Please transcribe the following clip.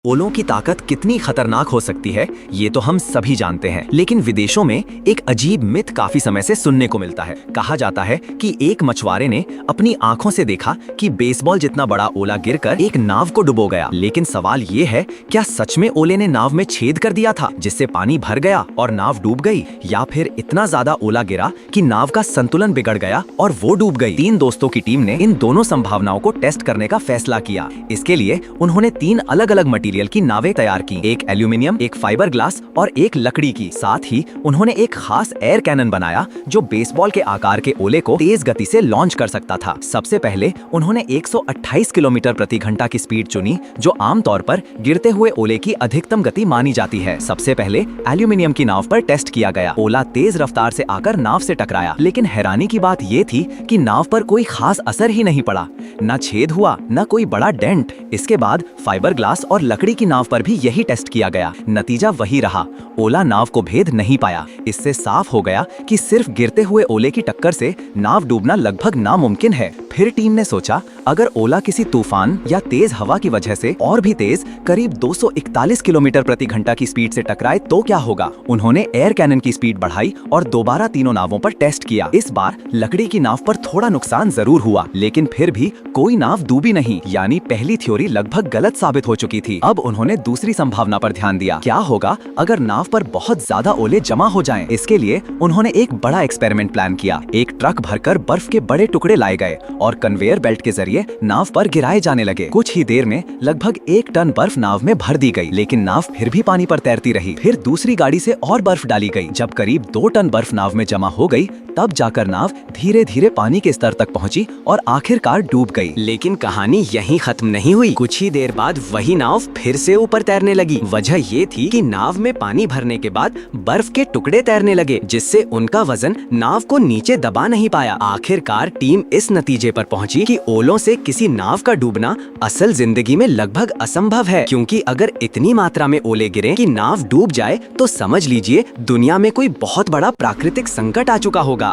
ओलों की ताकत कितनी खतरनाक हो सकती है ये तो हम सभी जानते हैं, लेकिन विदेशों में एक अजीब मिथ काफी समय से सुनने को मिलता है। कहा जाता है कि एक मछुआरे ने अपनी आंखों से देखा कि बेसबॉल जितना बड़ा ओला गिरकर एक नाव को डुबो गया। लेकिन सवाल ये है, क्या सच में ओले ने नाव में छेद कर दिया था जिससे पानी भर गया और नाव डूब गई, या फिर इतना ज्यादा ओला गिरा कि नाव का संतुलन बिगड़ गया और वो डूब गई। 3 दोस्तों की टीम ने इन दोनों संभावनाओं को टेस्ट करने का फैसला किया। इसके लिए उन्होंने 3 अलग-अलग मटेरियल की नावें तैयार की, एक एल्यूमिनियम, एक फाइबर ग्लास और एक लकड़ी की। साथ ही उन्होंने एक खास एयर कैनन बनाया जो बेसबॉल के आकार के ओले को तेज गति से लॉन्च कर सकता था। सबसे पहले उन्होंने 128 किलोमीटर प्रति घंटा की स्पीड चुनी, जो आमतौर पर गिरते हुए ओले की अधिकतम गति मानी जाती है। सबसे पहले एल्यूमिनियम की नाव पर टेस्ट किया गया। ओला तेज रफ्तार से आकर नाव से टकराया, लेकिन हैरानी की बात ये थी कि नाव पर कोई खास असर ही नहीं पड़ा। न छेद हुआ, न कोई बड़ा डेंट। इसके बाद फाइबर ग्लास और लकड़ी की नाव पर भी यही टेस्ट किया गया। नतीजा वही रहा, ओला नाव को भेद नहीं पाया। इससे साफ हो गया कि सिर्फ गिरते हुए ओले की टक्कर से नाव डूबना लगभग नामुमकिन है। फिर टीम ने सोचा, अगर ओला किसी तूफान या तेज हवा की वजह से और भी तेज, करीब 241 किलोमीटर प्रति घंटा की स्पीड से टकराए तो क्या होगा। उन्होंने एयर कैनन की स्पीड बढ़ाई और दोबारा तीनों नावों पर टेस्ट किया। इस बार लकड़ी की नाव पर थोड़ा नुकसान जरूर हुआ, लेकिन फिर भी कोई नाव डूबी नहीं, यानी पहली थ्योरी लगभग गलत साबित हो चुकी थी। अब उन्होंने दूसरी संभावना पर ध्यान दिया। क्या होगा अगर नाव पर बहुत ज्यादा ओले जमा हो जाएं? इसके लिए उन्होंने एक बड़ा एक्सपेरिमेंट प्लान किया। एक ट्रक भरकर बर्फ के बड़े टुकड़े लाए गए और कन्वेयर बेल्ट के जरिए नाव पर गिराए जाने लगे। कुछ ही देर में लगभग 1 टन बर्फ नाव में भर दी गई, लेकिन नाव फिर भी पानी पर तैरती रही। फिर दूसरी गाड़ी से और बर्फ डाली गई। जब करीब 2 टन बर्फ नाव में जमा हो गई, तब जाकर नाव धीरे धीरे पानी के स्तर तक पहुंची और आखिरकार डूब गई। लेकिन कहानी यहीं खत्म नहीं हुई। कुछ ही देर बाद वही नाव फिर से ऊपर तैरने लगी। वजह ये थी कि नाव में पानी भरने के बाद बर्फ के टुकड़े तैरने लगे, जिससे उनका वजन नाव को नीचे दबा नहीं पाया। आखिरकार टीम इस नतीजे पर पहुंची कि ओलों से किसी नाव का डूबना असल जिंदगी में लगभग असंभव है, क्योंकि अगर इतनी मात्रा में ओले गिरे कि नाव डूब जाए तो समझ लीजिए दुनिया में कोई बहुत बड़ा प्राकृतिक संकट आ चुका होगा।